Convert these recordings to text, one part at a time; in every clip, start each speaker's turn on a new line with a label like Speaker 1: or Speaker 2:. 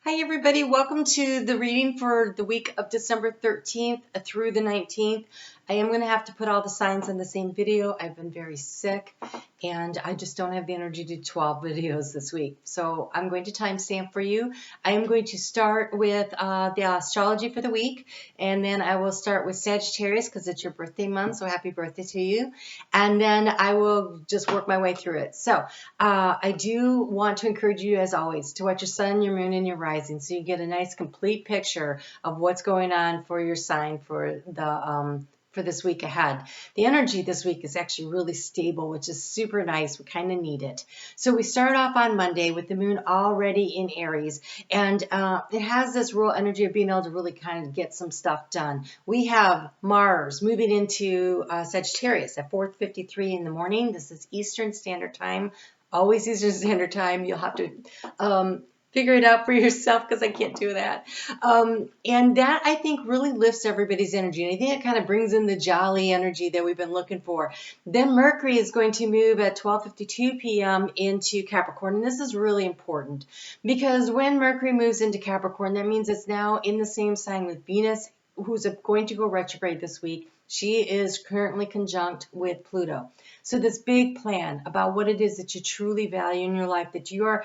Speaker 1: Hi everybody, welcome to the reading for the week of December 13th through the 19th. I am going to have to put all the signs in the same video. I've been very sick and I just don't have the energy to do 12 videos this week. So I'm going to timestamp for you. I am going to start with the astrology for the week, and then I will start with Sagittarius because it's your birthday month, so happy birthday to you. And then I will just work my way through it. So I do want to encourage you, as always, to watch your sun, your moon, and your rising so you get a nice complete picture of what's going on for your sign for the for this week ahead. The energy this week is actually really stable, which is super nice. We kind of need it. So we start off on Monday with the moon already in Aries, and it has this real energy of being able to really kind of get some stuff done. We have Mars moving into Sagittarius at 4:53 in the morning. This is Eastern Standard Time. Always Eastern Standard Time. You'll have to figure it out for yourself because I can't do that. And that, I think, really lifts everybody's energy. And I think it kind of brings in the jolly energy that we've been looking for. Then Mercury is going to move at 12:52 p.m. into Capricorn. And this is really important because when Mercury moves into Capricorn, that means it's now in the same sign with Venus, who's going to go retrograde this week. She is currently conjunct with Pluto. So this big plan about what it is that you truly value in your life, that you're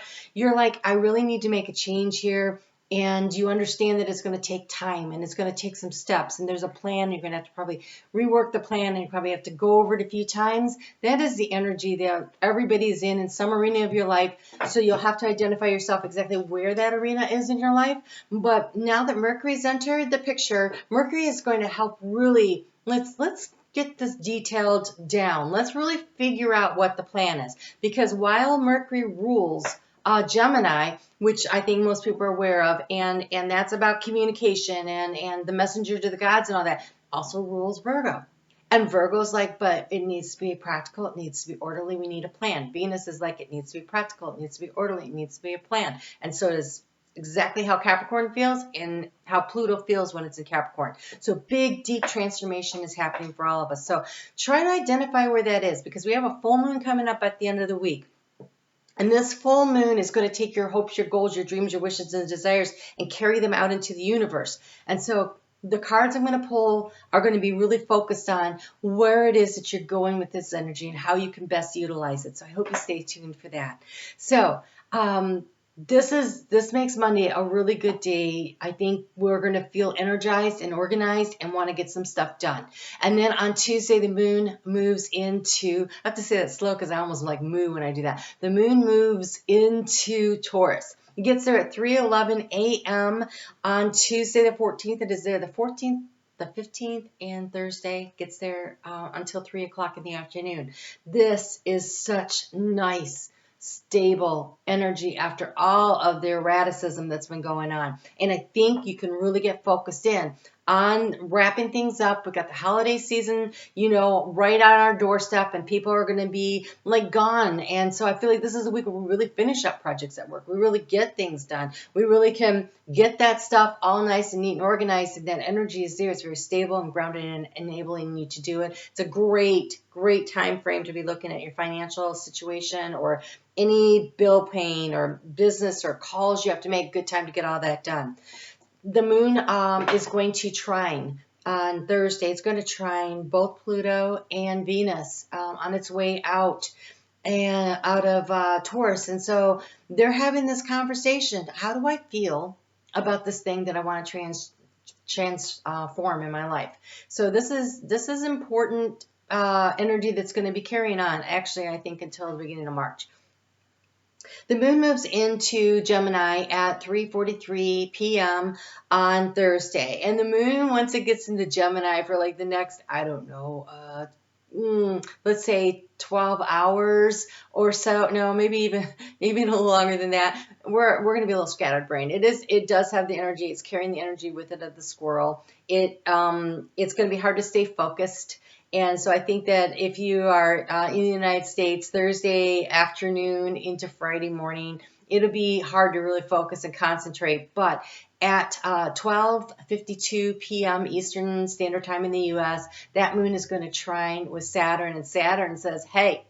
Speaker 1: like, I really need to make a change here. And you understand that it's going to take time and it's going to take some steps. And there's a plan. You're going to have to probably rework the plan, and you probably have to go over it a few times. That is the energy that everybody's in some arena of your life. So you'll have to identify yourself exactly where that arena is in your life. But now that Mercury's entered the picture, Mercury is going to help really, let's get this detailed down. Let's really figure out what the plan is. Because while Mercury rules Gemini, which I think most people are aware of, and that's about communication and the messenger to the gods and all that, also rules Virgo. And Virgo's like, but it needs to be practical, it needs to be orderly, we need a plan. Venus is like, it needs to be practical, it needs to be orderly, it needs to be a plan. And so does exactly how Capricorn feels and how Pluto feels when it's in Capricorn. So big, deep transformation is happening for all of us. So try to identify where that is, because we have a full moon coming up at the end of the week. And this full moon is going to take your hopes, your goals, your dreams, your wishes, and desires and carry them out into the universe. And so the cards I'm going to pull are going to be really focused on where it is that you're going with this energy and how you can best utilize it. So I hope you stay tuned for that. So, this makes Monday a really good day. I think we're going to feel energized and organized and want to get some stuff done. And then on Tuesday, the moon moves into, I have to say that slow because I almost like moo when I do that. The moon moves into Taurus. It gets there at 3:11 a.m. on Tuesday the 14th. It is there the 14th, the 15th, and Thursday gets there until 3 o'clock in the afternoon. This is such nice, stable energy after all of the erraticism that's been going on. And I think you can really get focused in on wrapping things up. We've got the holiday season, right on our doorstep, and people are going to be like gone. And so I feel like this is a week where we really finish up projects at work. We really get things done. We really can get that stuff all nice and neat and organized, and that energy is there. It's very stable and grounded and enabling you to do it. It's a great, great time frame to be looking at your financial situation or any bill paying or business or calls you have to make. Good time to get all that done. The moon is going to trine on Thursday. It's going to trine both Pluto and Venus on its way out of Taurus. And so they're having this conversation. How do I feel about this thing that I want to transform in my life? So this is important energy that's going to be carrying on, actually, I think, until the beginning of March. The moon moves into Gemini at 3:43 p.m. on Thursday. And the moon, once it gets into Gemini for like the next, I don't know, let's say 12 hours or so. No, maybe even a little longer than that. We're going to be a little scattered brain. It does have the energy. It's carrying the energy with it of the squirrel. It's going to be hard to stay focused. And so I think that if you are in the United States, Thursday afternoon into Friday morning, it'll be hard to really focus and concentrate. But at 12:52 p.m. Eastern Standard Time in the U.S., that moon is going to trine with Saturn. And Saturn says, hey,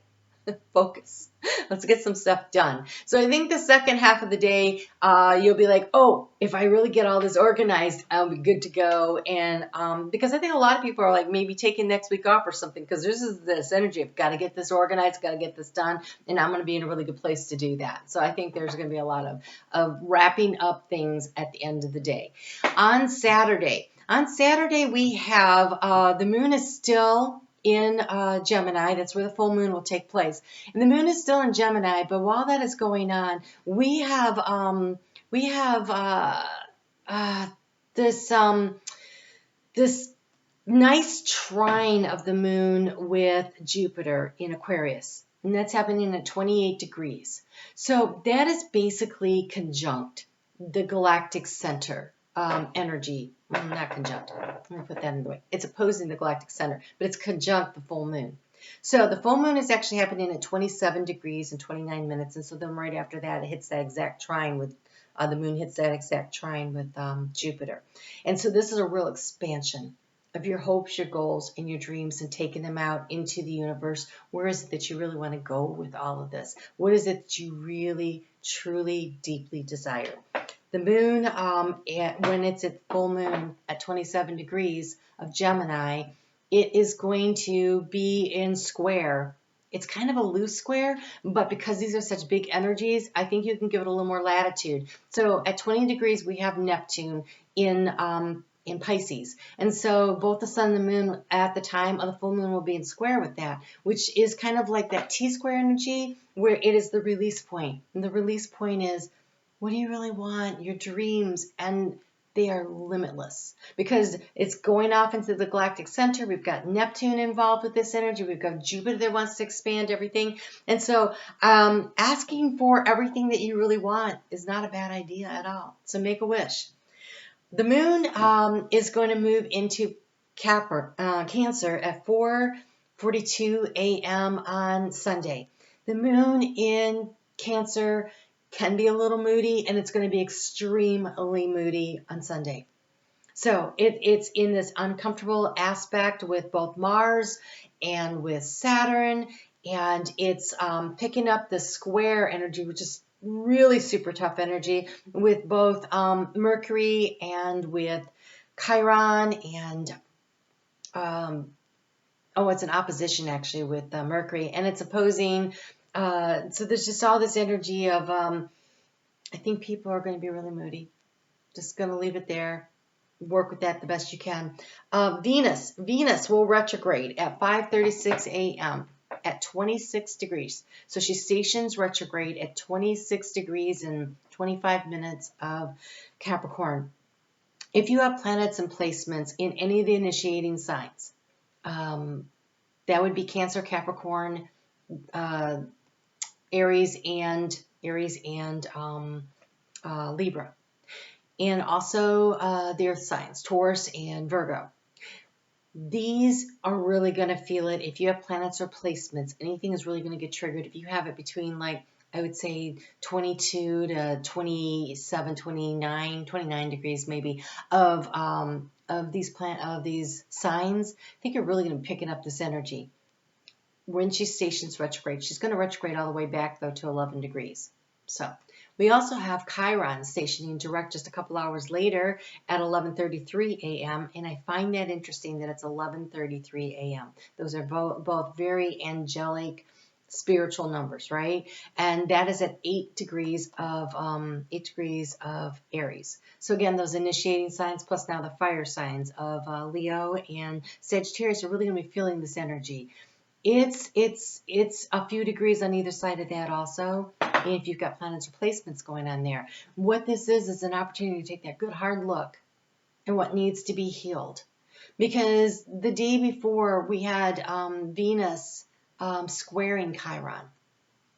Speaker 1: focus. Let's get some stuff done. So I think the second half of the day, you'll be like, oh, if I really get all this organized, I'll be good to go. And because I think a lot of people are like maybe taking next week off or something, because this is this energy of got to get this organized, got to get this done, and I'm going to be in a really good place to do that. So I think there's going to be a lot of wrapping up things at the end of the day. On Saturday we have the moon is still in Gemini. That's where the full moon will take place. And the moon is still in Gemini, but while that is going on, we have this nice trine of the moon with Jupiter in Aquarius. And that's happening at 28 degrees. So that is basically conjunct the Galactic Center energy. Not conjunct. Let me put that in the way. It's opposing the Galactic Center, but it's conjunct the full moon. So the full moon is actually happening at 27 degrees and 29 minutes. And so then right after that, it hits that exact trine with, the moon hits that exact trine with Jupiter. And so this is a real expansion of your hopes, your goals, and your dreams, and taking them out into the universe. Where is it that you really want to go with all of this? What is it that you really, truly, deeply desire? The moon, when it's at full moon at 27 degrees of Gemini, it is going to be in square. It's kind of a loose square, but because these are such big energies, I think you can give it a little more latitude. So at 20 degrees, we have Neptune in Pisces. And so both the sun and the moon at the time of the full moon will be in square with that, which is kind of like that T-square energy where it is the release point. And the release point is, what do you really want? Your dreams, and they are limitless because it's going off into the Galactic Center. We've got Neptune involved with this energy. We've got Jupiter that wants to expand everything. And so asking for everything that you really want is not a bad idea at all. So make a wish. The moon is going to move into Cancer at 4:42 a.m. on Sunday. The moon in Cancer can be a little moody, and it's going to be extremely moody on Sunday. So it's in this uncomfortable aspect with both Mars and with Saturn, and it's picking up the square energy, which is really super tough energy, with both Mercury and with Chiron, and it's an opposition actually with Mercury, and it's opposing. So there's just all this energy of, I think people are going to be really moody. Just going to leave it there. Work with that the best you can. Venus will retrograde at 5:36 a.m. at 26 degrees. So she stations retrograde at 26 degrees and 25 minutes of Capricorn. If you have planets and placements in any of the initiating signs, that would be Cancer, Capricorn, Aries and Libra, and also the earth signs, Taurus and Virgo. These are really going to feel it. If you have planets or placements, anything is really going to get triggered. If you have it between, like, I would say 22 to 27, 29 degrees maybe of these signs, I think you're really going to be picking up this energy. When she stations retrograde, she's going to retrograde all the way back, though, to 11 degrees. So we also have Chiron stationing direct just a couple hours later at 11:33 a.m. And I find that interesting that it's 11:33 a.m. Those are both very angelic, spiritual numbers, right? And that is at 8 degrees of Aries. So again, those initiating signs plus now the fire signs of Leo and Sagittarius are really going to be feeling this energy. It's a few degrees on either side of that also, and if you've got planets or placements going on there. What this is an opportunity to take that good hard look at what needs to be healed. Because the day before we had Venus squaring Chiron.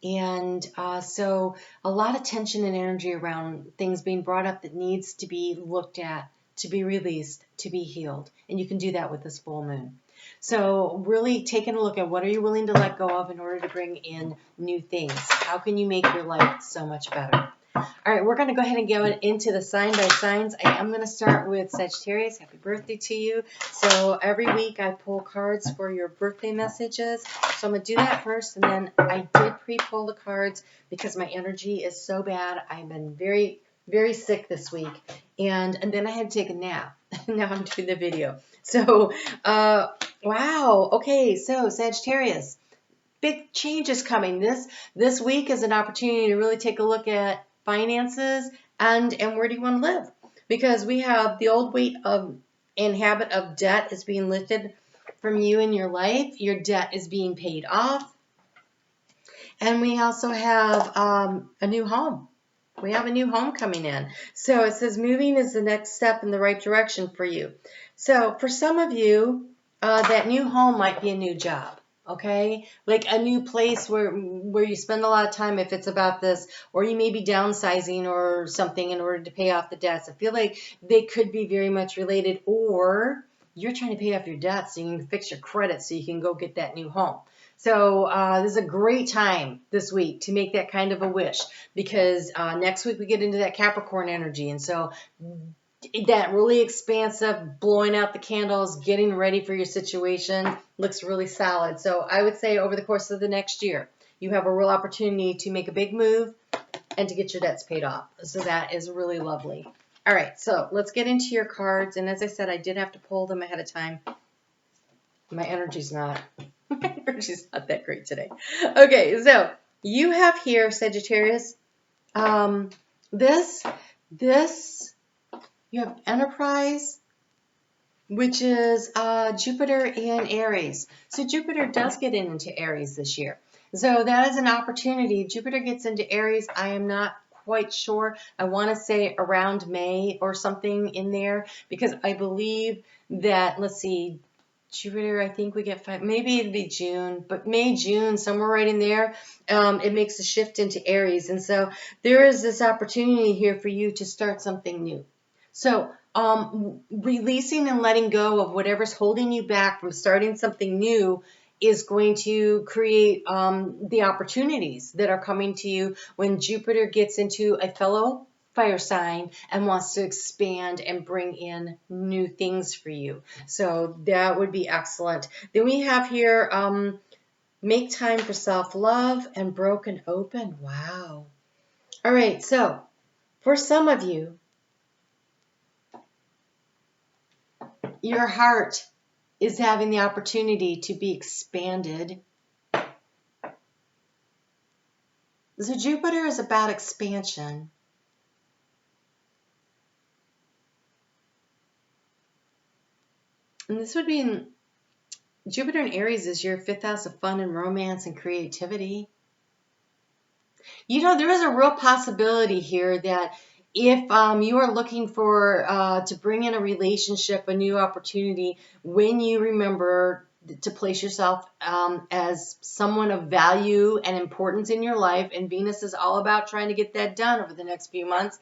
Speaker 1: And so a lot of tension and energy around things being brought up that needs to be looked at, to be released, to be healed. And you can do that with this full moon. So really taking a look at what are you willing to let go of in order to bring in new things. How can you make your life so much better? All right, we're going to go ahead and go into the sign by signs. I am going to start with Sagittarius. Happy birthday to you. So every week I pull cards for your birthday messages. So I'm going to do that first, and then I did pre-pull the cards because my energy is so bad. I've been very, very sick this week, and then I had to take a nap. Now I'm doing the video. So, wow. Okay, so Sagittarius. Big changes coming. This week is an opportunity to really take a look at finances and where do you want to live, because we have the old weight of and habit of debt is being lifted from you in your life. Your debt is being paid off, and we also have a new home. We have a new home coming in. So it says moving is the next step in the right direction for you. So for some of you, that new home might be a new job. Okay, like a new place where you spend a lot of time if it's about this, or you may be downsizing or something in order to pay off the debts. I feel like they could be very much related, or you're trying to pay off your debts so you can fix your credit so you can go get that new home. So this is a great time this week to make that kind of a wish, because next week we get into that Capricorn energy, and so that really expansive, blowing out the candles, getting ready for your situation looks really solid. So I would say over the course of the next year, you have a real opportunity to make a big move and to get your debts paid off. So that is really lovely. All right, so let's get into your cards. And as I said, I did have to pull them ahead of time. My energy's not that great today. Okay, so you have here, Sagittarius, you have Enterprise, which is Jupiter in Aries. So Jupiter does get into Aries this year. So that is an opportunity. Jupiter gets into Aries. I am not quite sure. I want to say around May or something in there, because I believe that, let's see, Jupiter, I think we get 5, maybe it'd be June, but May, June, somewhere right in there, it makes a shift into Aries. And so there is this opportunity here for you to start something new. So releasing and letting go of whatever's holding you back from starting something new is going to create the opportunities that are coming to you when Jupiter gets into a fellow fire sign and wants to expand and bring in new things for you. So that would be excellent. Then we have here make time for self-love and broken open. Wow. All right, so for some of you, your heart is having the opportunity to be expanded. So Jupiter is about expansion. And this would be in Jupiter in Aries is your 5th house of fun and romance and creativity. You know, there is a real possibility here that if you are looking for to bring in a relationship, a new opportunity, when you remember to place yourself as someone of value and importance in your life, and Venus is all about trying to get that done over the next few months.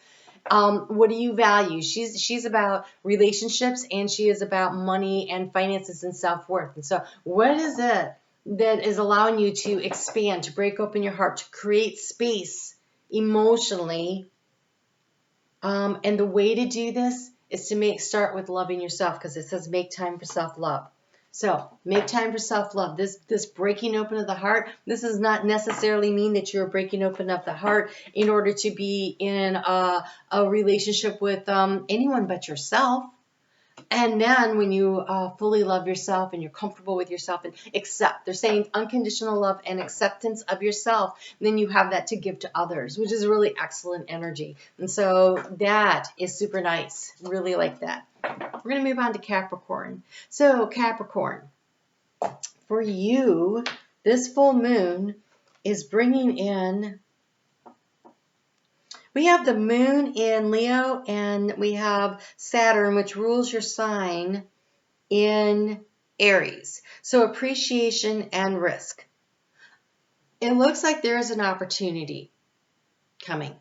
Speaker 1: What do you value? She's about relationships, and she is about money and finances and self-worth. And so what is it that is allowing you to expand, to break open your heart, to create space emotionally? And the way to do this is to start with loving yourself, because it says make time for self-love. So make time for self-love. This breaking open of the heart, this does not necessarily mean that you're breaking open of the heart in order to be in a relationship with anyone but yourself. And then when you fully love yourself and you're comfortable with yourself and accept, they're saying unconditional love and acceptance of yourself, then you have that to give to others, which is really excellent energy. And so that is super nice. Really like that. We're going to move on to Capricorn. So Capricorn, for you, this full moon is bringing in, we have the moon in Leo, and we have Saturn, which rules your sign, in Aries. So appreciation and risk. It looks like there is an opportunity coming.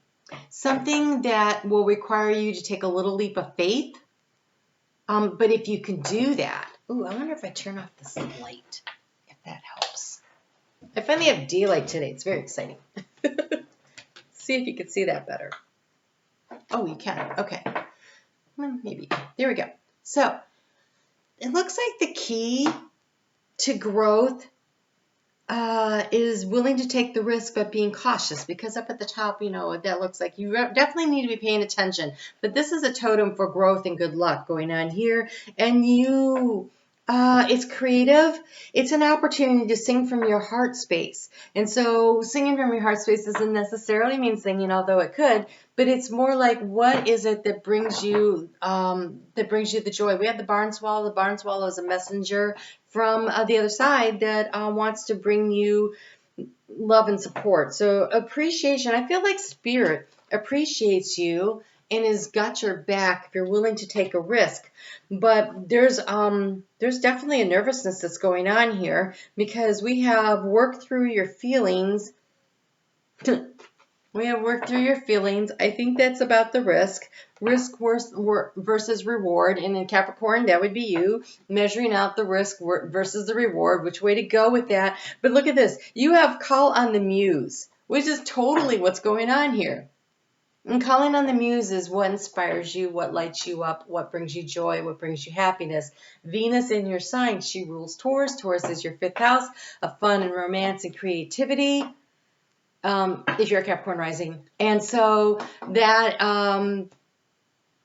Speaker 1: Something that will require you to take a little leap of faith. But if you can do that, ooh, I wonder if I turn off this light, if that helps. I finally have daylight today. It's very exciting. See if you can see that better. Oh, you can. Okay. Maybe. There we go. So it looks like the key to growth is willing to take the risk but being cautious, because up at the top, you know, that looks like you definitely need to be paying attention. But this is a totem for growth and good luck going on here. And it's creative. It's an opportunity to sing from your heart space. And so singing from your heart space doesn't necessarily mean singing, although it could, but it's more like, what is it that brings you the joy? We have the barn swallow. The barn swallow is a messenger from the other side that wants to bring you love and support. So appreciation. I feel like Spirit appreciates you and has got your back if you're willing to take a risk. But there's definitely a nervousness that's going on here, because we have worked through your feelings. We have worked through your feelings. I think that's about the risk. Risk versus reward. And in Capricorn, that would be you measuring out the risk versus the reward. Which way to go with that? But look at this. You have call on the muse, which is totally what's going on here. And calling on the muse is what inspires you, what lights you up, what brings you joy, what brings you happiness. Venus in your sign, she rules Taurus. Taurus is your 5th house of fun and romance and creativity. If you're a Capricorn rising. And so that,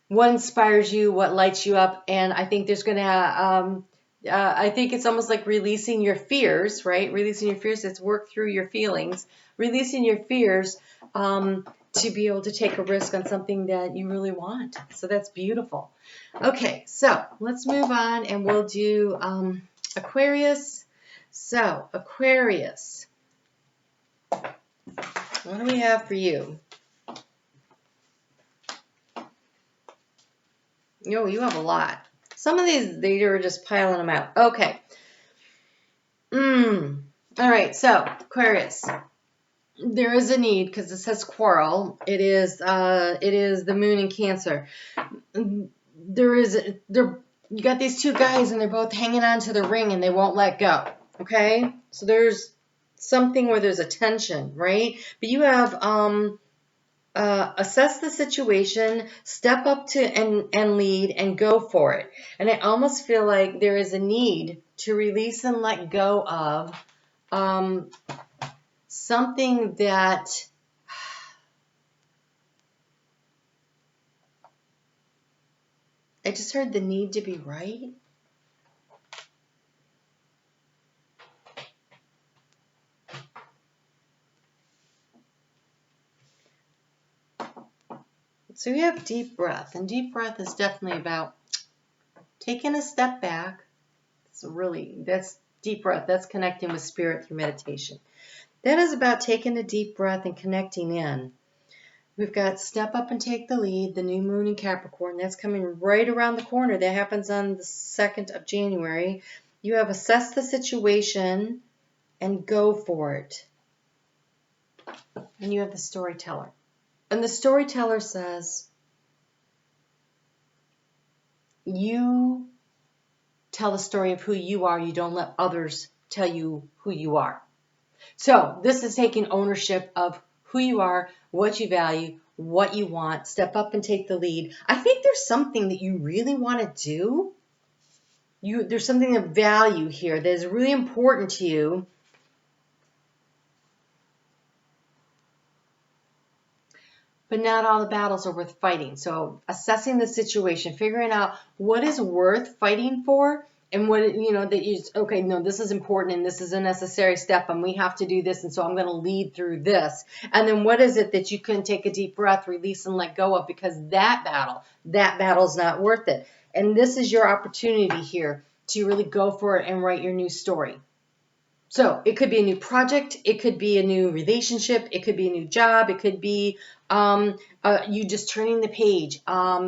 Speaker 1: what inspires you, what lights you up, and I think there's going to, I think it's almost like releasing your fears, right? Releasing your fears, it's work through your feelings. Releasing your fears to be able to take a risk on something that you really want. So that's beautiful. Okay, so let's move on and we'll do Aquarius. So, Aquarius. What do we have for you? You have a lot. Some of these, they are just piling them out. Okay. All right, so Aquarius. There is a need, because it says quarrel. It is the moon in Cancer. You got these two guys and they're both hanging on to the ring and they won't let go. Okay? So there's something where there's a tension, right? But you have assess the situation, step up to and lead and go for it. And I almost feel like there is a need to release and let go of something that I just heard, the need to be right. So we have deep breath, and deep breath is definitely about taking a step back. That's deep breath. That's connecting with spirit through meditation. That is about taking a deep breath and connecting in. We've got step up and take the lead, the new moon in Capricorn. That's coming right around the corner. That happens on the 2nd of January. You have assess the situation and go for it. And you have the storyteller. And the storyteller says, you tell the story of who you are. You don't let others tell you who you are. So this is taking ownership of who you are, what you value, what you want. Step up and take the lead. I think there's something that you really want to do. There's something of value here that is really important to you. But not all the battles are worth fighting. So assessing the situation, figuring out what is worth fighting for, and what, okay, no, this is important and this is a necessary step and we have to do this, and so I'm going to lead through this. And then what is it that you can take a deep breath, release and let go of, because that battle's not worth it. And this is your opportunity here to really go for it and write your new story. So it could be a new project, it could be a new relationship, it could be a new job, it could be you just turning the page,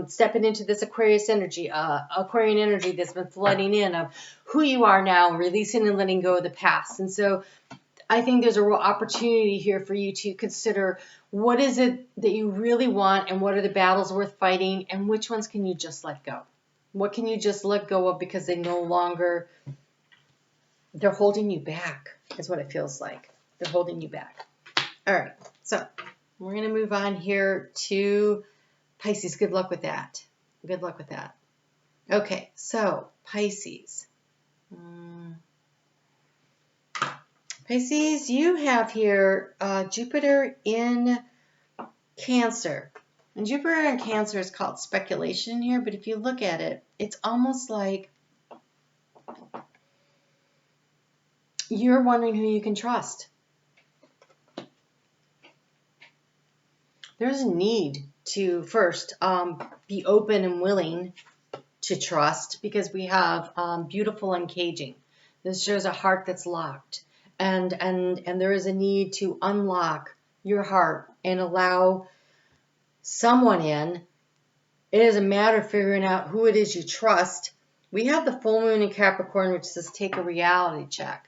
Speaker 1: stepping into this Aquarius energy, Aquarian energy that's been flooding in of who you are now, releasing and letting go of the past. And so I think there's a real opportunity here for you to consider, what is it that you really want, and what are the battles worth fighting, and which ones can you just let go? What can you just let go of because they no longer... They're holding you back, is what it feels like. They're holding you back. All right, so we're going to move on here to Pisces, good luck with that. Good luck with that. Okay, so Pisces. Pisces, you have here Jupiter in Cancer. And Jupiter in Cancer is called speculation here, but if you look at it, it's almost like you're wondering who you can trust. There's a need to first be open and willing to trust, because we have beautiful uncaging. This shows a heart that's locked, and there is a need to unlock your heart and allow someone in. It is a matter of figuring out who it is you trust. We have the full moon in Capricorn, which says take a reality check.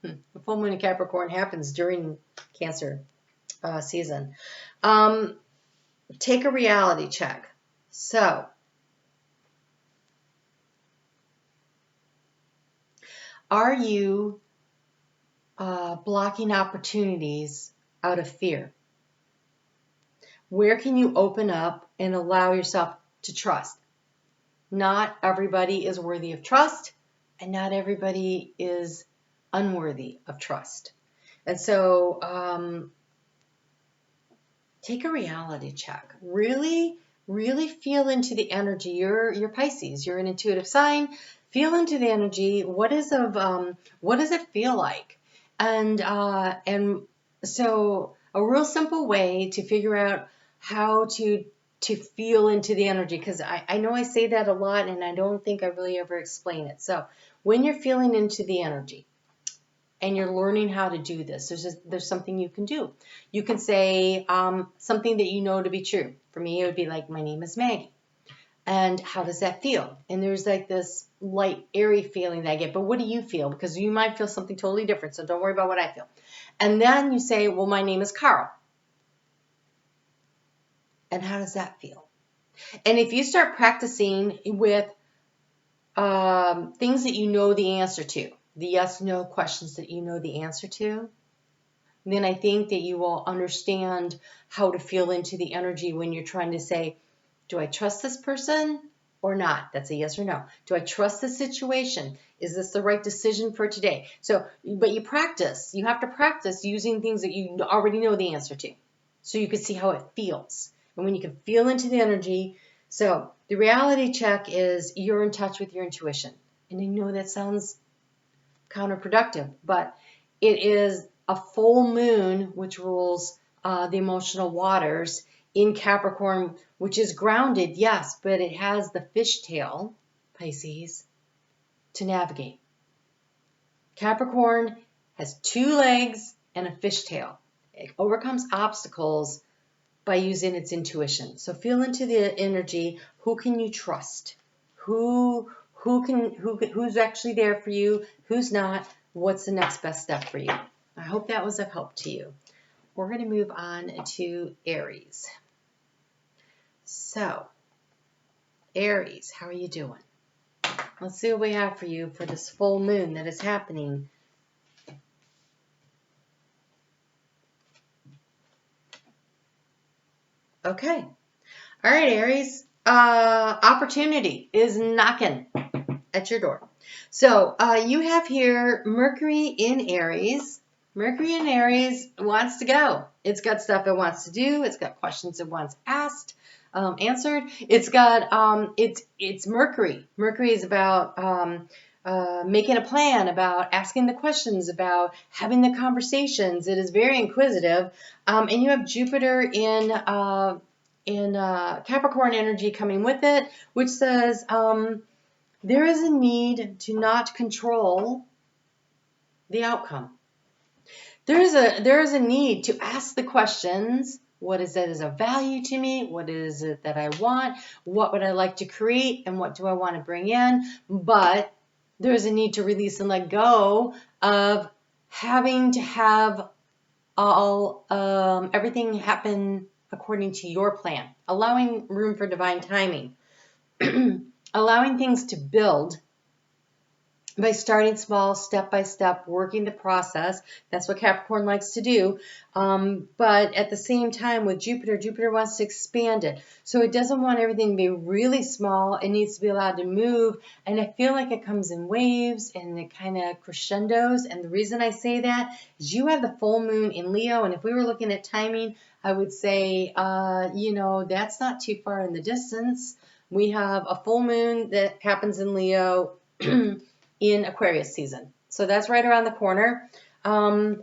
Speaker 1: The full moon in Capricorn happens during Cancer season. Take a reality check. So, are you blocking opportunities out of fear? Where can you open up and allow yourself to trust? Not everybody is worthy of trust, and not everybody is unworthy of trust. And so, take a reality check. Really, really feel into the energy. You're Pisces. You're an intuitive sign. Feel into the energy. What does it feel like? And so a real simple way to figure out how to feel into the energy, because I know I say that a lot and I don't think I really ever explain it. So when you're feeling into the energy and you're learning how to do this, there's something you can do. You can say something that you know to be true. For me, it would be like, my name is Maggie. And how does that feel? And there's like this light, airy feeling that I get. But what do you feel? Because you might feel something totally different. So don't worry about what I feel. And then you say, well, my name is Carl. And how does that feel? And if you start practicing with things that you know the answer to, the yes/no questions that you know the answer to, then I think that you will understand how to feel into the energy when you're trying to say, do I trust this person or not? That's a yes or no. Do I trust this situation? Is this the right decision for today? So, but you practice. You have to practice using things that you already know the answer to, so you can see how it feels. And when you can feel into the energy, so the reality check is you're in touch with your intuition. And I know that sounds counterproductive, but it is a full moon which rules the emotional waters in Capricorn, which is grounded, yes, but it has the fishtail, Pisces, to navigate. Capricorn has 2 legs and a fishtail. It overcomes obstacles by using its intuition. So feel into the energy. Who can you trust? Who's actually there for you? Who's not? What's the next best step for you? I hope that was of help to you. We're going to move on to Aries. So, Aries, how are you doing? Let's see what we have for you for this full moon that is happening. Okay. All right, Aries. Opportunity is knocking at your door. So, you have here Mercury in Aries. Mercury in Aries wants to go. It's got stuff it wants to do. It's got questions it wants asked, answered. It's got, it's Mercury. Mercury is about making a plan, about asking the questions, about having the conversations. It is very inquisitive. And you have Jupiter in Capricorn energy coming with it, which says there is a need to not control the outcome. There is a need to ask the questions. What is it as a value to me? What is it that I want? What would I like to create? And what do I want to bring in? But there's a need to release and let go of having to have everything happen according to your plan, allowing room for divine timing, allowing things to build by starting small, step by step, working the process. That's what Capricorn likes to do. But at the same time with Jupiter, Jupiter wants to expand it. So it doesn't want everything to be really small. It needs to be allowed to move. And I feel like it comes in waves and it kind of crescendos. And the reason I say that is you have the full moon in Leo. And if we were looking at timing, I would say, that's not too far in the distance. We have a full moon that happens in Leo in Aquarius season. So that's right around the corner. For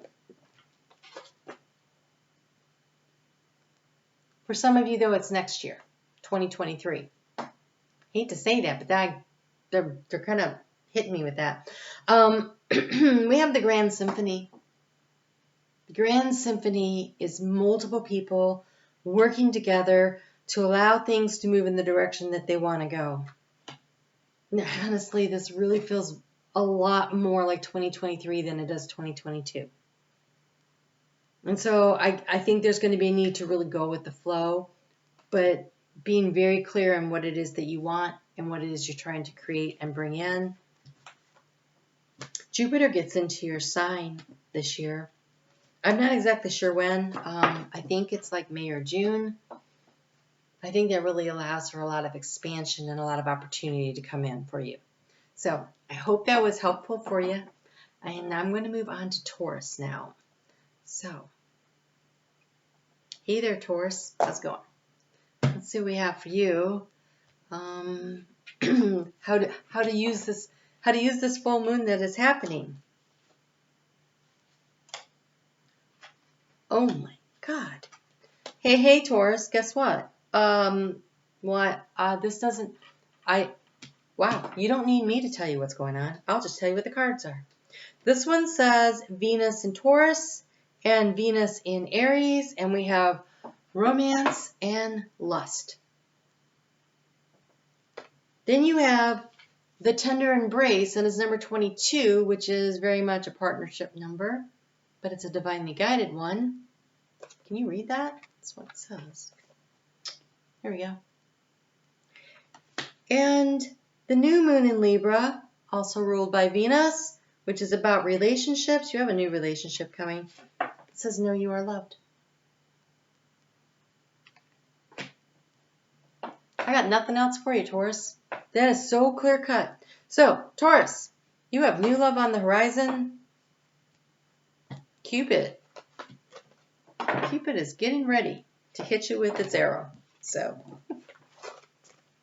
Speaker 1: some of you, though, it's next year, 2023. Hate to say that, but they're kind of hitting me with that. We have the Grand Symphony. The Grand Symphony is multiple people working together to allow things to move in the direction that they want to go. Now, honestly, this really feels a lot more like 2023 than it does 2022. And so I think there's going to be a need to really go with the flow, but being very clear on what it is that you want and what it is you're trying to create and bring in. Jupiter gets into your sign this year. I'm not exactly sure when. I think it's like May or June. I think that really allows for a lot of expansion and a lot of opportunity to come in for you. So I hope that was helpful for you. And I'm going to move on to Taurus now. So, hey there, Taurus. How's it going? Let's see what we have for you. How to use this full moon that is happening. Oh my God. Hey, Taurus. Guess what? Wow, you don't need me to tell you what's going on. I'll just tell you what the cards are. This one says Venus in Taurus and Venus in Aries, and we have romance and lust. Then you have the tender embrace, and it's number 22, which is very much a partnership number, but it's a divinely guided one. Can you read that? That's what it says. There we go. And the new moon in Libra, also ruled by Venus, which is about relationships. You have a new relationship coming. It says, know you are loved. I got nothing else for you, Taurus. That is so clear cut. So, Taurus, you have new love on the horizon. Cupid is getting ready to hit you with its arrow. So,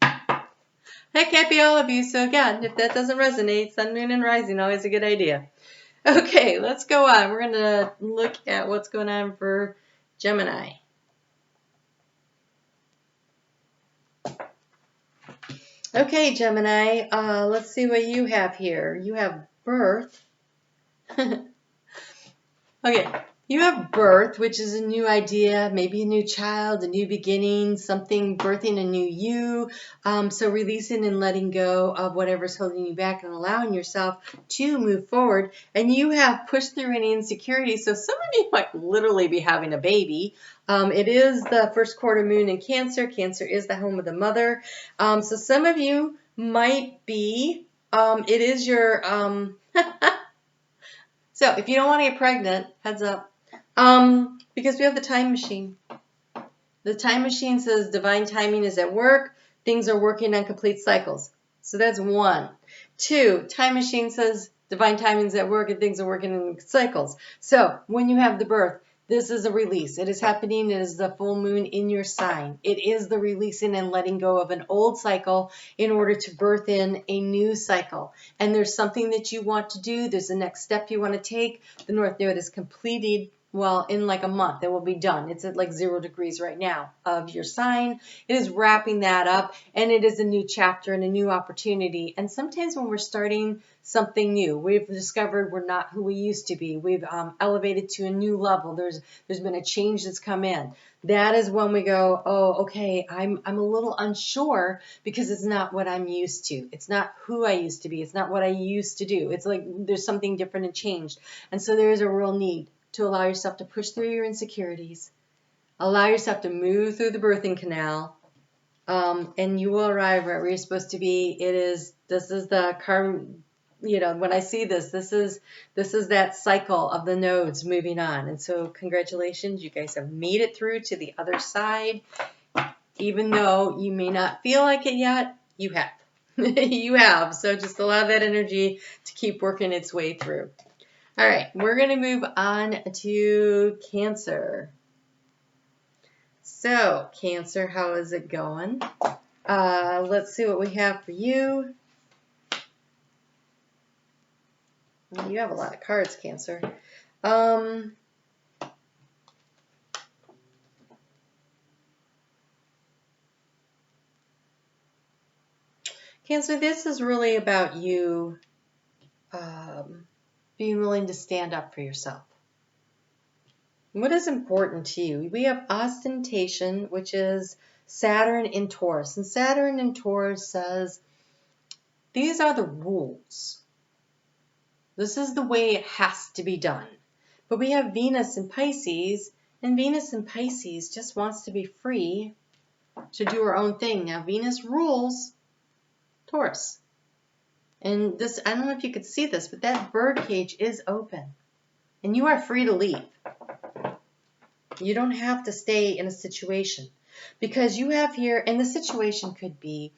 Speaker 1: that can't be all of you. So again, if that doesn't resonate, sun, moon, and rising, always a good idea. Okay, let's go on. We're going to look at what's going on for Gemini. Okay, Gemini, let's see what you have here. You have birth. Okay, you have birth, which is a new idea, maybe a new child, a new beginning, something birthing a new you. So releasing and letting go of whatever's holding you back and allowing yourself to move forward. And you have pushed through any insecurity. So some of you might literally be having a baby. It is the first quarter moon in Cancer. Cancer is the home of the mother. So some of you might be, it is your, so if you don't want to get pregnant, heads up. Because we have the time machine. The time machine says divine timing is at work. Things are working on complete cycles. So that's 1. 2, time machine says divine timing is at work and things are working in cycles. So when you have the birth, this is a release. It is happening. It is the full moon in your sign. It is the releasing and letting go of an old cycle in order to birth in a new cycle. And there's something that you want to do. There's a next step you want to take. The North Node is completed, well, in like a month. It will be done. It's at like 0 degrees right now of your sign. It is wrapping that up, and it is a new chapter and a new opportunity. And sometimes when we're starting something new, we've discovered we're not who we used to be. We've elevated to a new level. There's been a change that's come in. That is when we go, oh, okay, I'm a little unsure because it's not what I'm used to. It's not who I used to be. It's not what I used to do. It's like there's something different and changed. And so there is a real need to allow yourself to push through your insecurities, allow yourself to move through the birthing canal, and you will arrive right where you're supposed to be. This is the you know, when I see this is that cycle of the nodes moving on. And so congratulations, you guys have made it through to the other side. Even though you may not feel like it yet, you have. You have. So just allow that energy to keep working its way through. All right, we're going to move on to Cancer. So, Cancer, how is it going? Let's see what we have for you. You have a lot of cards, Cancer. Cancer, this is really about you being willing to stand up for yourself. What is important to you? We have ostentation, which is Saturn in Taurus. And Saturn in Taurus says, these are the rules. This is the way it has to be done. But we have Venus in Pisces, and Venus in Pisces just wants to be free to do her own thing. Now, Venus rules Taurus. And this, I don't know if you could see this, but that bird cage is open. And you are free to leave. You don't have to stay in a situation. Because you have here, and the situation could be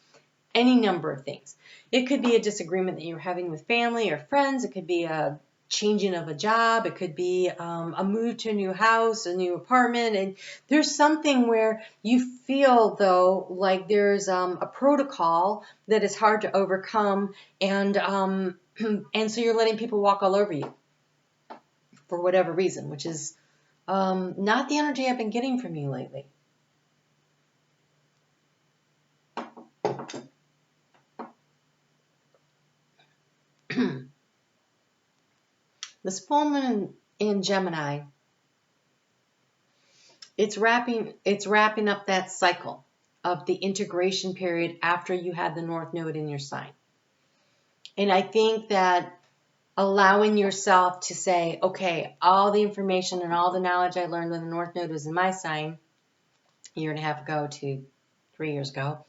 Speaker 1: any number of things. It could be a disagreement that you're having with family or friends. It could be a changing of a job. It could be a move to a new house, a new apartment. And there's something where you feel, though, like there's a protocol that is hard to overcome. And so you're letting people walk all over you for whatever reason, which is not the energy I've been getting from you lately. This full moon in Gemini, it's wrapping up that cycle of the integration period after you had the North Node in your sign. And I think that allowing yourself to say, okay, all the information and all the knowledge I learned when the North Node was in my sign, a year and a half ago to 3 years ago,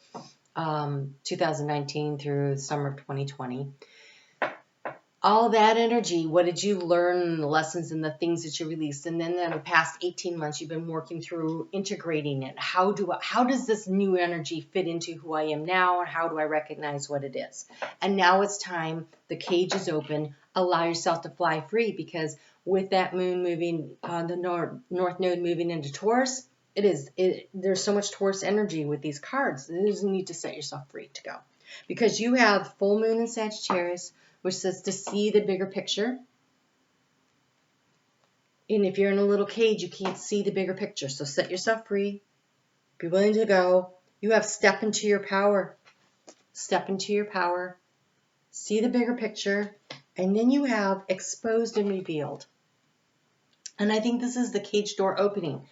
Speaker 1: 2019 through the summer of 2020, all that energy, what did you learn, the lessons and the things that you released? And then in the past 18 months, you've been working through integrating it. How does this new energy fit into who I am now? And how do I recognize what it is? And now it's time. The cage is open. Allow yourself to fly free, because with that moon moving, the North Node moving into Taurus, there's so much Taurus energy with these cards. There's a need to set yourself free to go. Because you have full moon in Sagittarius, which says to see the bigger picture. And if you're in a little cage, you can't see the bigger picture. So set yourself free. Be willing to go. You have step into your power. Step into your power. See the bigger picture. And then you have exposed and revealed. And I think this is the cage door opening.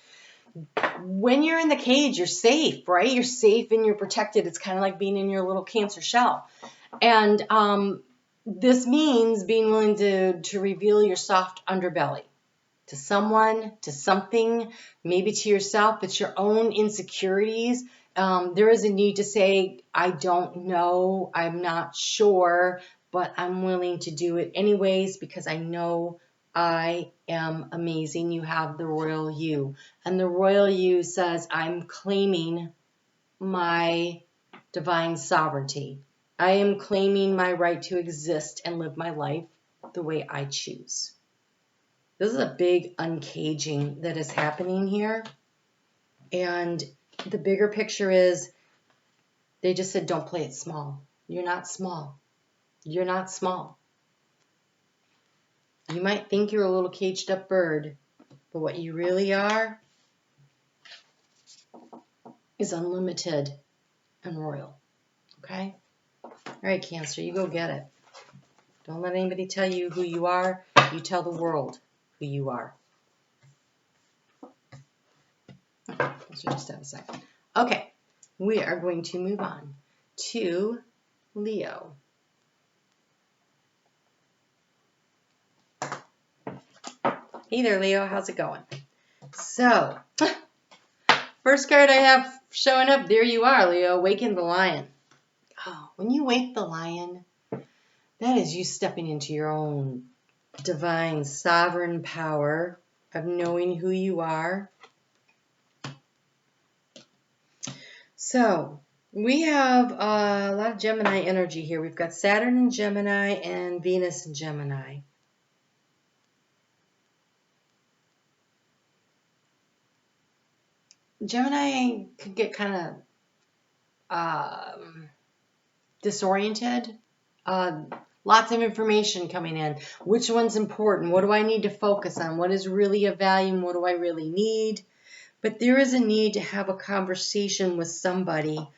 Speaker 1: When you're in the cage, you're safe, right? You're safe and you're protected. It's kind of like being in your little Cancer shell. And this means being willing to reveal your soft underbelly to someone, to something, maybe to yourself. It's your own insecurities. There is a need to say, I don't know, I'm not sure, but I'm willing to do it anyways because I know I am amazing. You have the royal you. And the royal you says, I'm claiming my divine sovereignty. I am claiming my right to exist and live my life the way I choose. This is a big uncaging that is happening here. And the bigger picture is, they just said, don't play it small. You're not small. You're not small. You might think you're a little caged up bird, but what you really are is unlimited and royal. Okay? All right, Cancer, you go get it. Don't let anybody tell you who you are. You tell the world who you are. Okay, let's just have a second. Okay, we are going to move on to Leo. Hey there, Leo. How's it going? So, first card I have showing up, there you are, Leo. Waken the lion. Oh, when you wake the lion, That is you stepping into your own divine sovereign power of knowing who you are. So we have a lot of Gemini energy here. We've got Saturn in Gemini and Venus in Gemini. Gemini could get kind of disoriented. Lots of information coming in. Which one's important? What do I need to focus on? What is really of value and what do I really need? But there is a need to have a conversation with somebody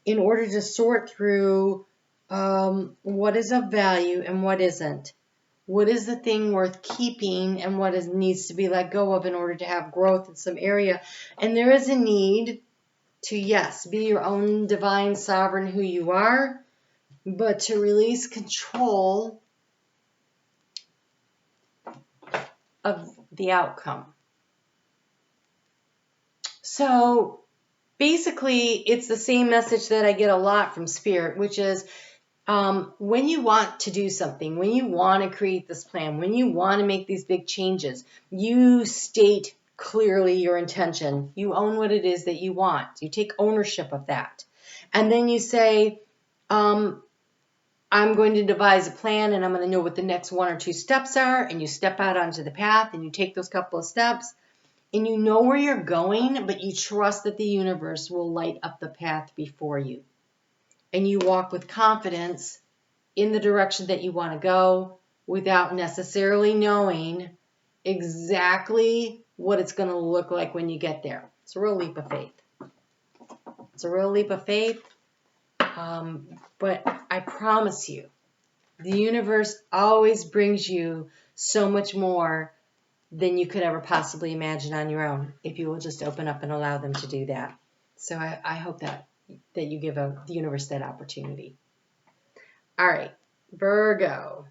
Speaker 1: in order to sort through what is of value and what isn't. What is the thing worth keeping and what needs to be let go of in order to have growth in some area. And there is a need to, yes, be your own divine sovereign who you are, but to release control of the outcome. So basically, it's the same message that I get a lot from Spirit, which is when you want to do something, when you want to create this plan, when you want to make these big changes, you state clearly your intention. You own what it is that you want. You take ownership of that. And then you say, I'm going to devise a plan and I'm going to know what the next 1 or 2 steps are. And you step out onto the path and you take those couple of steps and you know where you're going, but you trust that the universe will light up the path before you. And you walk with confidence in the direction that you want to go without necessarily knowing exactly what it's going to look like when you get there. It's a real leap of faith. It's a real leap of faith. But I promise you, the universe always brings you so much more than you could ever possibly imagine on your own if you will just open up and allow them to do that. So I hope that you give the universe that opportunity. All right, Virgo.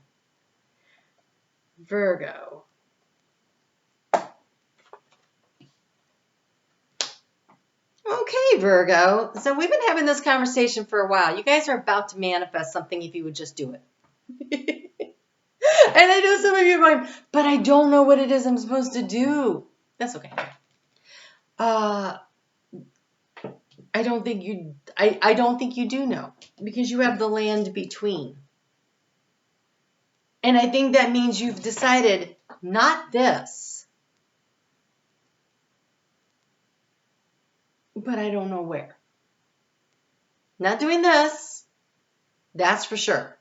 Speaker 1: Virgo. Okay, Virgo. So we've been having this conversation for a while. You guys are about to manifest something if you would just do it. And I know some of you are going, but I don't know what it is I'm supposed to do. That's okay. I don't think you do know, because you have the land between. And I think that means you've decided not this, but I don't know where. Not doing this, that's for sure.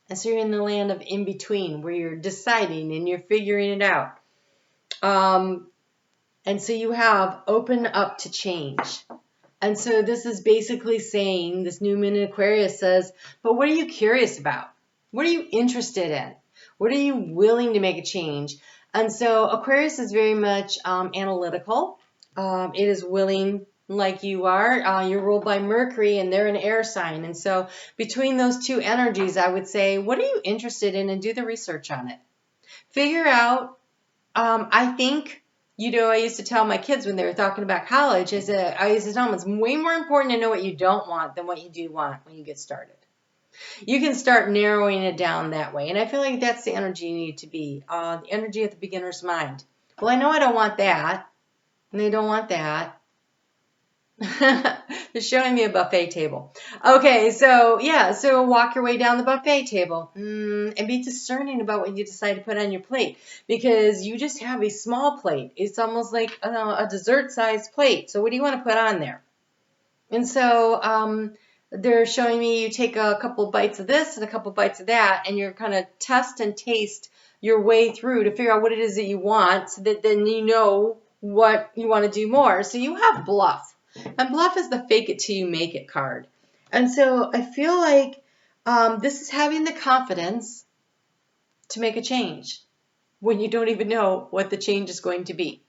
Speaker 1: And so you're in the land of in between, where you're deciding and you're figuring it out. And so you have open up to change. And so this is basically saying, this new moon in Aquarius says, but what are you curious about? What are you interested in? What are you willing to make a change? And so Aquarius is very much analytical. It is willing, like you are. You're ruled by Mercury and they're an air sign. And so between those two energies, I would say, what are you interested in? And do the research on it. Figure out, I think, I used to tell my kids when they were talking about college, I used to tell them it's way more important to know what you don't want than what you do want when you get started. You can start narrowing it down that way. And I feel like that's the energy you need to be, the energy of the beginner's mind. Well, I know I don't want that, and I don't want that. They're showing me a buffet table. Okay, so walk your way down the buffet table and be discerning about what you decide to put on your plate, because you just have a small plate. It's almost like a dessert-sized plate. So what do you want to put on there? And so they're showing me you take a couple bites of this and a couple bites of that, and you're kind of test and taste your way through to figure out what it is that you want, so that then you know what you want to do more. So you have bluff. And bluff is the fake it till you make it card. And so I feel like this is having the confidence to make a change when you don't even know what the change is going to be.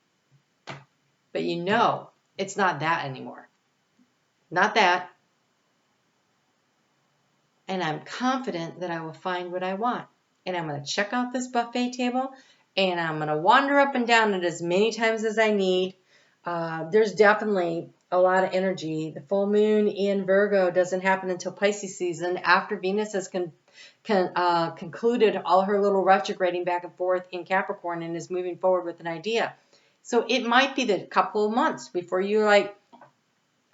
Speaker 1: But you know it's not that anymore. Not that. And I'm confident that I will find what I want. And I'm going to check out this buffet table, and I'm going to wander up and down it as many times as I need. There's definitely a lot of energy. The full moon in Virgo doesn't happen until Pisces season, after Venus has concluded all her little retrograding back and forth in Capricorn and is moving forward with an idea. So it might be the couple of months before you're like,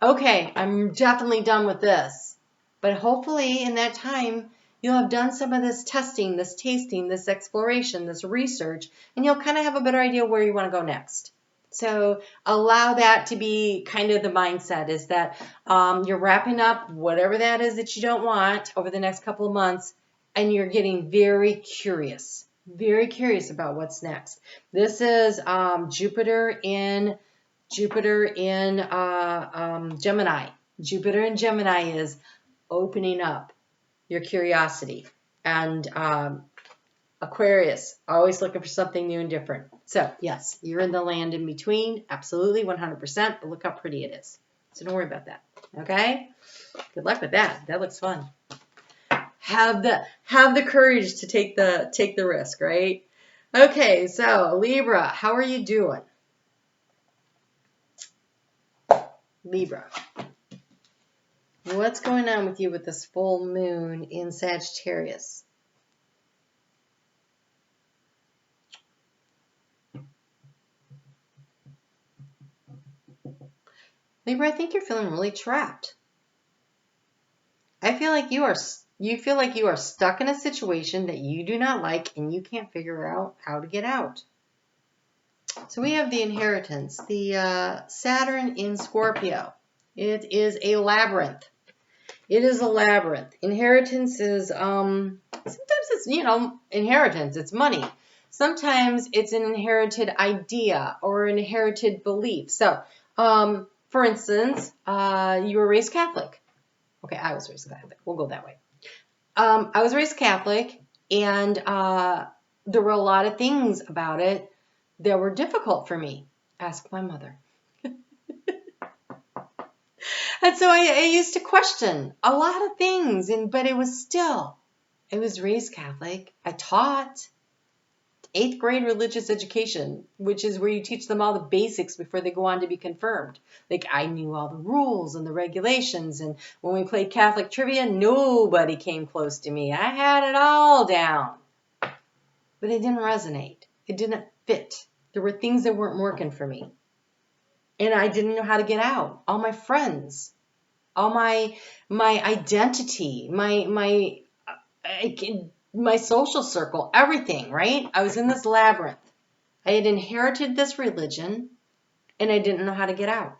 Speaker 1: okay, I'm definitely done with this. But hopefully in that time, you'll have done some of this testing, this tasting, this exploration, this research, and you'll kind of have a better idea where you want to go next. So allow that to be kind of the mindset, is that you're wrapping up whatever that is that you don't want over the next couple of months, and you're getting very curious about what's next. This is Jupiter in Gemini. Jupiter in Gemini is opening up your curiosity. And Aquarius, always looking for something new and different. So yes, you're in the land in between, absolutely, 100%, but look how pretty it is. So don't worry about that, okay? Good luck with that. That looks fun. Have the courage to take the risk, right? Okay, so Libra, how are you doing? Libra. What's going on with you with this full moon in Sagittarius? Libra, I think you're feeling really trapped. I feel like you feel like you are stuck in a situation that you do not like and you can't figure out how to get out. So we have the inheritance, the Saturn in Scorpio. It is a labyrinth. It is a labyrinth. Inheritance is, sometimes it's, inheritance, it's money. Sometimes it's an inherited idea or an inherited belief. So, for instance, you were raised Catholic. Okay, I was raised Catholic. We'll go that way. I was raised Catholic, and there were a lot of things about it that were difficult for me. Ask my mother. And so I used to question a lot of things, but it was raised Catholic. I taught 8th grade religious education, which is where you teach them all the basics before they go on to be confirmed. Like, I knew all the rules and the regulations, and when we played Catholic trivia, nobody came close to me. I had it all down. But it didn't resonate. It didn't fit. There were things that weren't working for me. And I didn't know how to get out. All my friends, all my identity, my social circle, everything, right? I was in this labyrinth. I had inherited this religion, and I didn't know how to get out.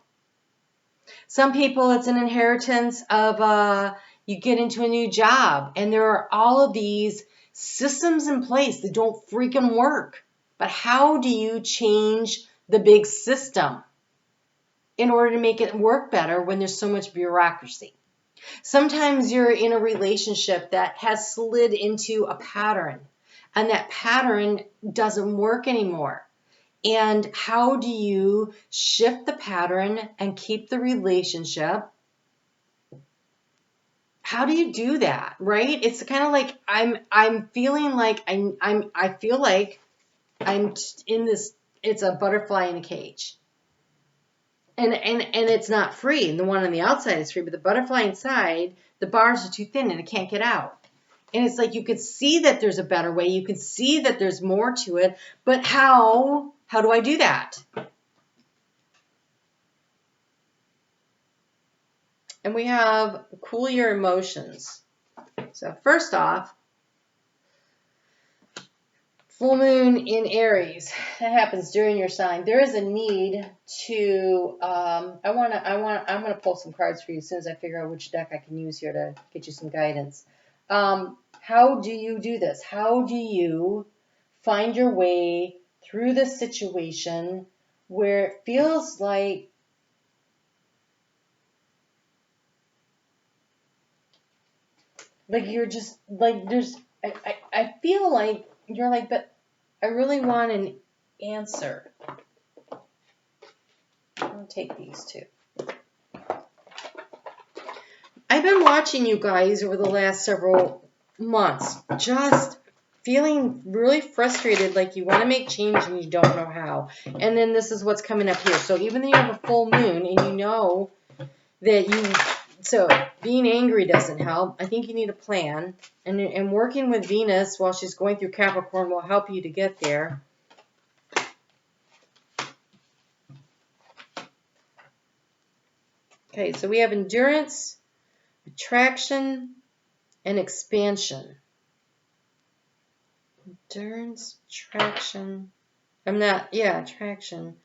Speaker 1: Some people, it's an inheritance of you get into a new job, and there are all of these systems in place that don't freaking work. But how do you change the big system in order to make it work better when there's so much bureaucracy? Sometimes you're in a relationship that has slid into a pattern, and that pattern doesn't work anymore. And how do you shift the pattern and keep the relationship? How do you do that, right? It's kind of like I'm feeling like I feel like I'm in this. It's a butterfly in a cage. And it's not free. And the one on the outside is free, but the butterfly inside, the bars are too thin and it can't get out. And it's like you could see that there's a better way. You can see that there's more to it. But how do I do that? And we have cool your emotions. So first off, full moon in Aries. That happens during your sign. There is a need to. I'm gonna pull some cards for you as soon as I figure out which deck I can use here to get you some guidance. How do you do this? How do you find your way through this situation where it feels like you're just like there's. I feel like you're like, but I really want an answer. I'm going to take these two. I've been watching you guys over the last several months. Just feeling really frustrated, like you want to make change and you don't know how. And then this is what's coming up here. So even though you have a full moon and you know that so being angry doesn't help. I think you need a plan. And working with Venus while she's going through Capricorn will help you to get there. Okay, so we have endurance, attraction, and expansion. Endurance, attraction. Attraction.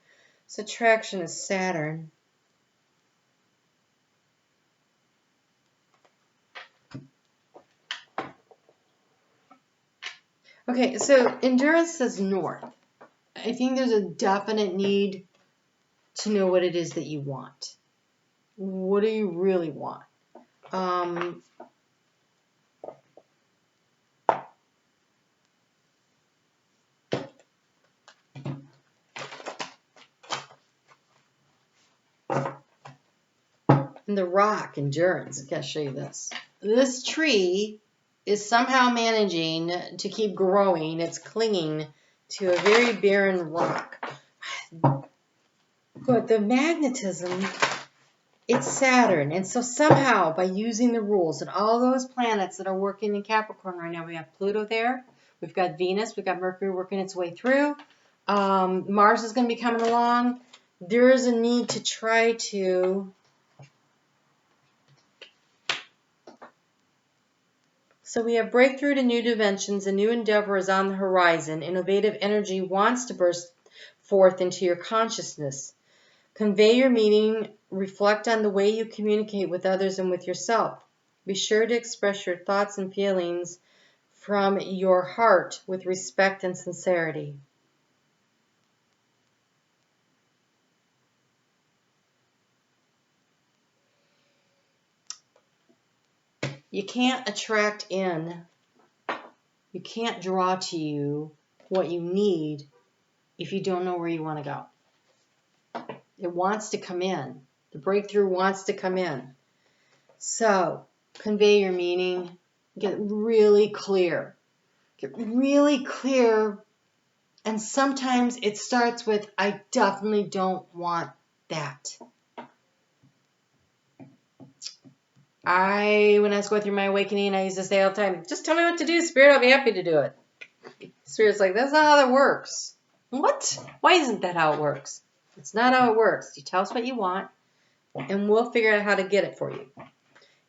Speaker 1: So attraction is Saturn. Okay, so endurance says north. I think there's a definite need to know what it is that you want. What do you really want? And the rock, endurance. I gotta show you this. This tree is somehow managing to keep growing. It's clinging to a very barren rock. But the magnetism, it's Saturn. And so somehow, by using the rules and all those planets that are working in Capricorn right now, we have Pluto there. We've got Venus. We've got Mercury working its way through. Mars is going to be coming along. There is a need to try to... So we have breakthrough to new dimensions. A new endeavor is on the horizon. Innovative energy wants to burst forth into your consciousness. Convey your meaning. Reflect on the way you communicate with others and with yourself. Be sure to express your thoughts and feelings from your heart with respect and sincerity. You can't attract in, you can't draw to you what you need if you don't know where you want to go. It wants to come in. The breakthrough wants to come in. So, convey your meaning. Get really clear. Get really clear. And sometimes it starts with, I definitely don't want that. When I was going through my awakening, I used to say all the time, just tell me what to do, Spirit, I'll be happy to do it. Spirit's like, that's not how that works. What? Why isn't that how it works? It's not how it works. You tell us what you want, and we'll figure out how to get it for you.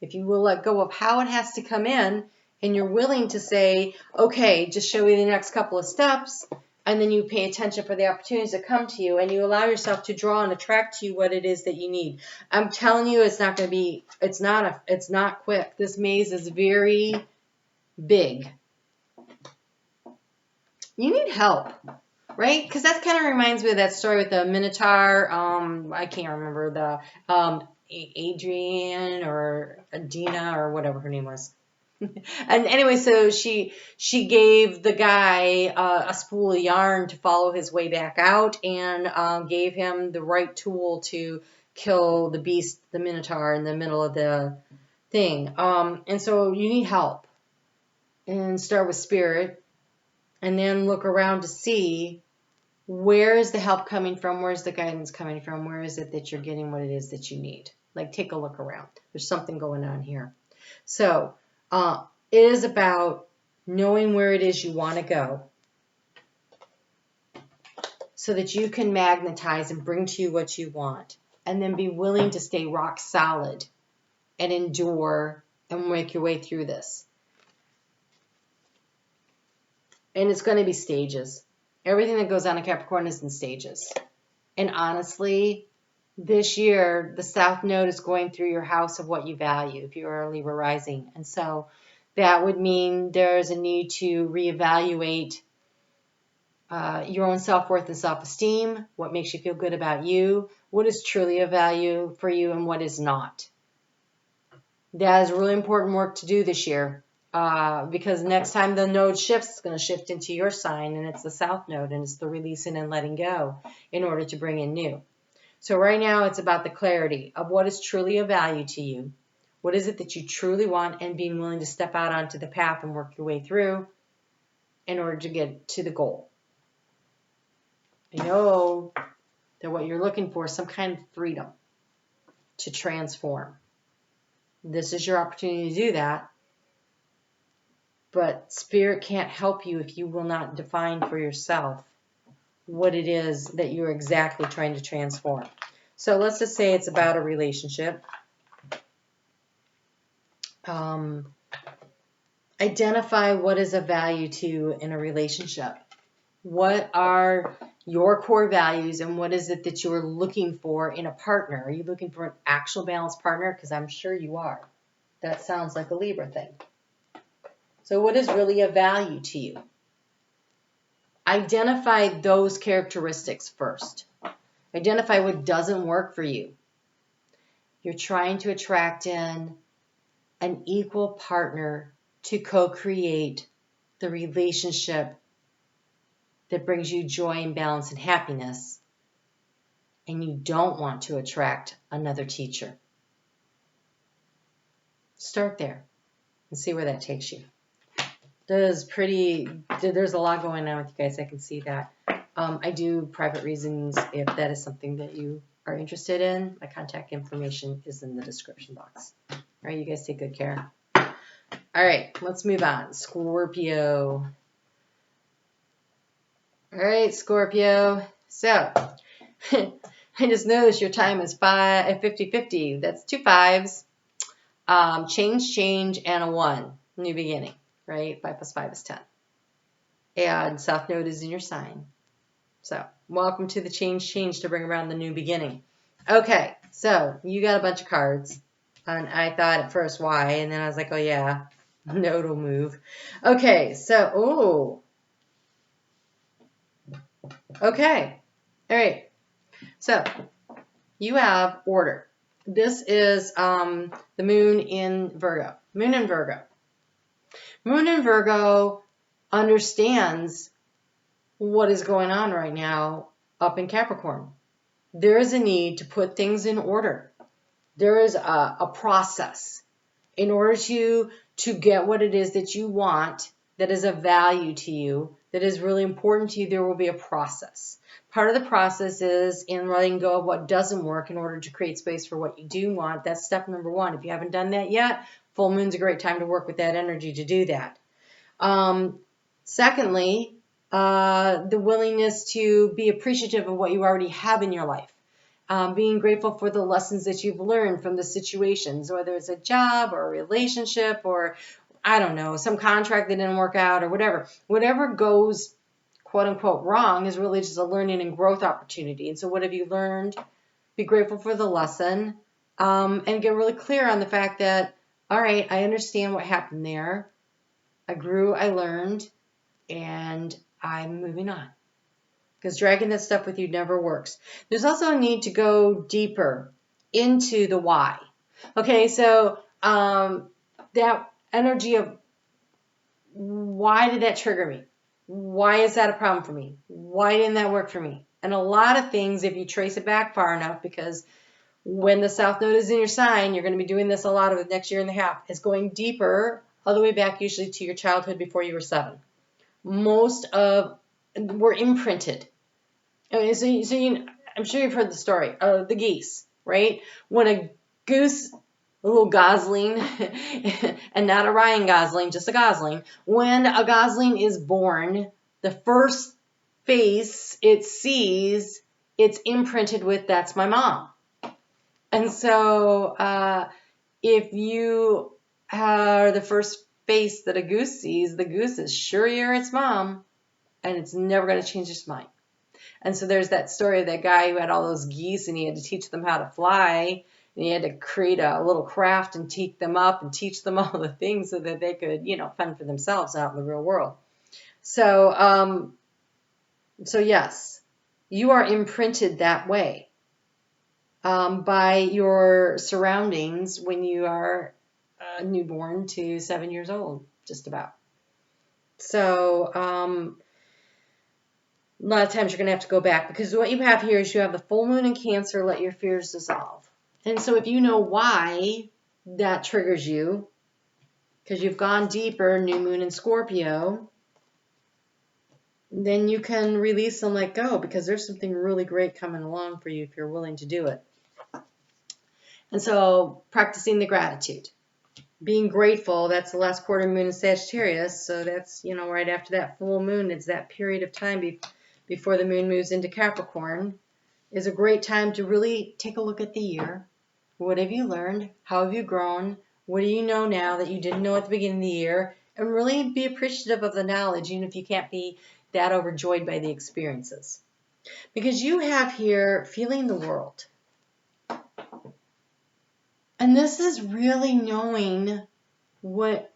Speaker 1: If you will let go of how it has to come in, and you're willing to say, okay, just show me the next couple of steps, and then you pay attention for the opportunities that come to you, and you allow yourself to draw and attract to you what it is that you need. I'm telling you, it's not going to be, it's not quick. This maze is very big. You need help, right? Because that kind of reminds me of that story with the Minotaur. I can't remember the Adrian or Adina or whatever her name was. And anyway, so she gave the guy a spool of yarn to follow his way back out, and gave him the right tool to kill the beast, the Minotaur, in the middle of the thing. And so you need help. And start with Spirit, and then look around to see where is the help coming from, where's the guidance coming from, where is it that you're getting what it is that you need. Like, take a look around. There's something going on here. So, it is about knowing where it is you want to go so that you can magnetize and bring to you what you want, and then be willing to stay rock solid and endure and make your way through this. And it's going to be stages. Everything that goes on in Capricorn is in stages. And honestly, this year, the South Node is going through your house of what you value if you are a Libra rising. And so that would mean there's a need to reevaluate your own self-worth and self-esteem, what makes you feel good about you, what is truly a value for you and what is not. That is really important work to do this year, because next time the node shifts, it's going to shift into your sign, and it's the South Node, and it's the releasing and letting go in order to bring in new. So right now it's about the clarity of what is truly of value to you. What is it that you truly want, and being willing to step out onto the path and work your way through. in order to get to the goal. I know that what you're looking for is some kind of freedom to transform. This is your opportunity to do that. But Spirit can't help you if you will not define for yourself what it is that you're exactly trying to transform. So let's just say it's about a relationship. Identify what is of value to you in a relationship. What are your core values and what is it that you're looking for in a partner? Are you looking for an actual balanced partner? Because I'm sure you are. That sounds like a Libra thing. So what is really of value to you? Identify those characteristics first. Identify what doesn't work for you. You're trying to attract in an equal partner to co-create the relationship that brings you joy and balance and happiness. And you don't want to attract another teacher. Start there and see where that takes you. There's a lot going on with you guys. I can see that. I do private reasons if that is something that you are interested in. My contact information is in the description box. All right, you guys take good care. All right, let's move on. Scorpio. All right, Scorpio. So, I just noticed your time is 50-50. That's 2 5s. Change, and a 1. New beginning, right? 5 plus 5 is 10. And South Node is in your sign. So, welcome to the change to bring around the new beginning. Okay, so you got a bunch of cards. And I thought at first, why? And then I was like, oh yeah, Node will move. Okay, so, okay. All right. So, you have order. This is the moon in Virgo. Moon in Virgo. Moon in Virgo understands what is going on right now up in Capricorn. There is a need to put things in order. There is a process. In order to get what it is that you want, that is of value to you, that is really important to you, there will be a process. Part of the process is in letting go of what doesn't work in order to create space for what you do want. That's step number 1. If you haven't done that yet, full moon's a great time to work with that energy to do that. Secondly, the willingness to be appreciative of what you already have in your life. Being grateful for the lessons that you've learned from the situations, whether it's a job or a relationship or, I don't know, some contract that didn't work out or whatever. Whatever goes, quote unquote, wrong is really just a learning and growth opportunity. And so what have you learned? Be grateful for the lesson and get really clear on the fact that, all right, I understand what happened there. I grew, I learned, and I'm moving on. Because dragging that stuff with you never works. There's also a need to go deeper into the why. Okay, so that energy of why did that trigger me? Why is that a problem for me? Why didn't that work for me? And a lot of things, if you trace it back far enough, because when the South Node is in your sign, you're going to be doing this a lot of the next year and a half. It's going deeper, all the way back usually to your childhood before you were 7. We're imprinted. I mean, I'm sure you've heard the story of the geese, right? When a goose, a little gosling, and not a Ryan Gosling, just a gosling. When a gosling is born, the first face it sees, it's imprinted with, that's my mom. And so if you are the first face that a goose sees, the goose is sure you're its mom, and it's never going to change its mind. And so there's that story of that guy who had all those geese and he had to teach them how to fly. And he had to create a little craft and teach them up and teach them all the things so that they could, fend for themselves out in the real world. So, yes, you are imprinted that way by your surroundings when you are newborn to 7 years old, just about. So, a lot of times you're going to have to go back because what you have here is you have the full moon in Cancer, let your fears dissolve. And so if you know why that triggers you, because you've gone deeper, new moon in Scorpio, then you can release and let go, because there's something really great coming along for you if you're willing to do it. And so practicing the gratitude, being grateful, that's the last quarter moon in Sagittarius. So that's, right after that full moon, it's that period of time before the moon moves into Capricorn, is a great time to really take a look at the year. What have you learned? How have you grown? What do you know now that you didn't know at the beginning of the year? And really be appreciative of the knowledge, even if you can't be that overjoyed by the experiences. Because you have here feeling the world. And this is really knowing what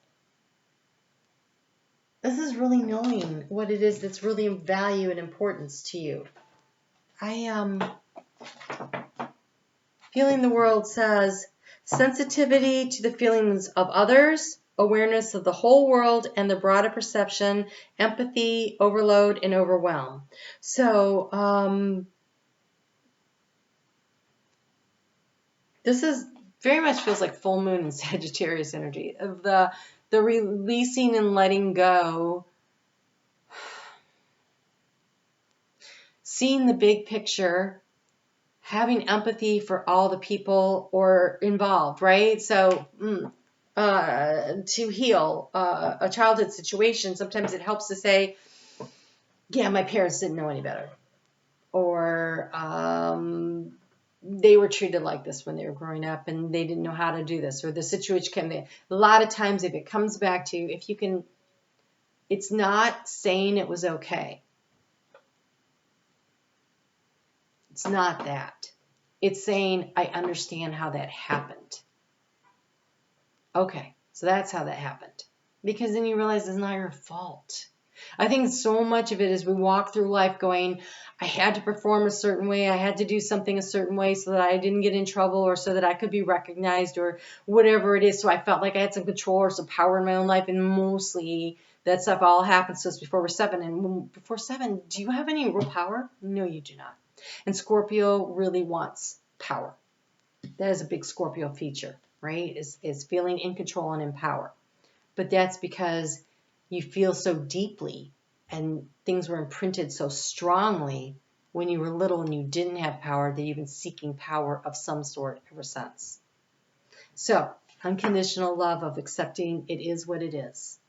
Speaker 1: it is that's really of value and importance to you. Feeling the world says sensitivity to the feelings of others, awareness of the whole world and the broader perception, empathy, overload, and overwhelm. So this is very much feels like full moon in Sagittarius energy of the releasing and letting go, seeing the big picture, having empathy for all the people or involved, right? So to heal a childhood situation, sometimes it helps to say, yeah, my parents didn't know any better, or they were treated like this when they were growing up and they didn't know how to do this, or the situation came there. A lot of times if it comes back to, if you can, it's not saying it was okay. It's not that. It's saying, I understand how that happened. Okay, so that's how that happened. Because then you realize it's not your fault. I think so much of it is we walk through life going, I had to perform a certain way, I had to do something a certain way so that I didn't get in trouble, or so that I could be recognized, or whatever it is. So I felt like I had some control or some power in my own life, and mostly that stuff all happens to us before we're 7. And before 7, do you have any real power? No, you do not. And Scorpio really wants power. That is a big Scorpio feature, right? Is feeling in control and in power. But that's because you feel so deeply and things were imprinted so strongly when you were little and you didn't have power that you've been seeking power of some sort ever since. So, unconditional love of accepting it is what it is.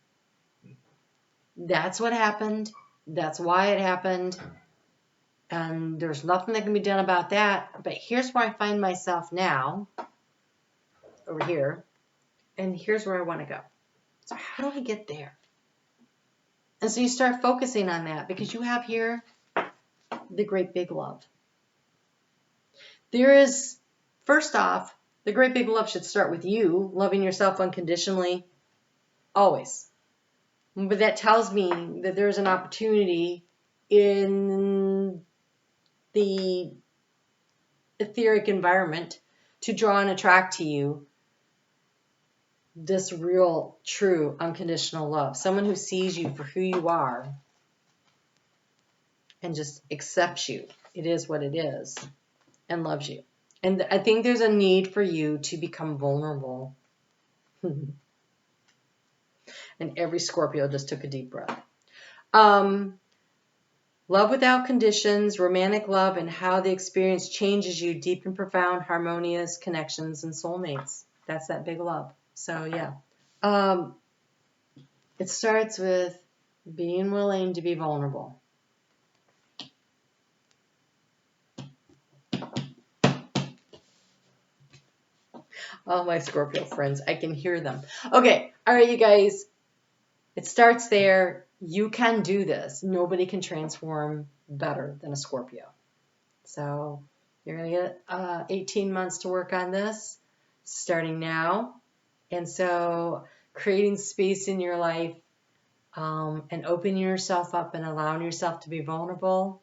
Speaker 1: That's what happened. That's why it happened. And there's nothing that can be done about that. But here's where I find myself now, over here. And here's where I want to go. So how do I get there? And so you start focusing on that, because you have here the great big love. There is, first off, the great big love should start with you, loving yourself unconditionally, always. But that tells me that there's an opportunity in the etheric environment to draw and attract to you this real, true, unconditional love. Someone who sees you for who you are and just accepts you. It is what it is, and loves you. And I think there's a need for you to become vulnerable. And every Scorpio just took a deep breath. Love without conditions, romantic love, and how the experience changes you, deep and profound, harmonious connections, and soulmates. That's that big love. So yeah, it starts with being willing to be vulnerable. Oh, my Scorpio friends, I can hear them. Okay, all right, you guys, it starts there. You can do this. Nobody can transform better than a Scorpio. So you're going to get 18 months to work on this, starting now. And so creating space in your life and opening yourself up and allowing yourself to be vulnerable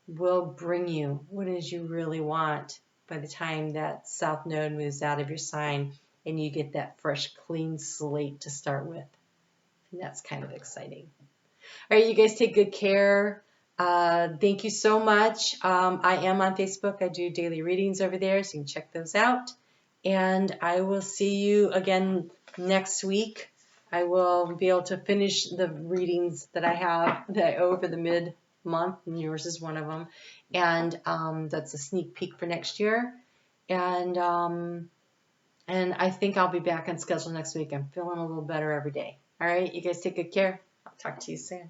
Speaker 1: will bring you what it is you really want by the time that South Node moves out of your sign and you get that fresh, clean slate to start with. And that's kind of exciting. All right, you guys take good care. Thank you so much. I am on Facebook. I do daily readings over there, so you can check those out. And I will see you again next week I will be able to finish the readings that I have that I owe for the mid-month, and yours is one of them. And that's a sneak peek for next year. And I think I'll be back on schedule next week. I'm feeling a little better every day. All right, you guys take good care. I'll talk to you soon.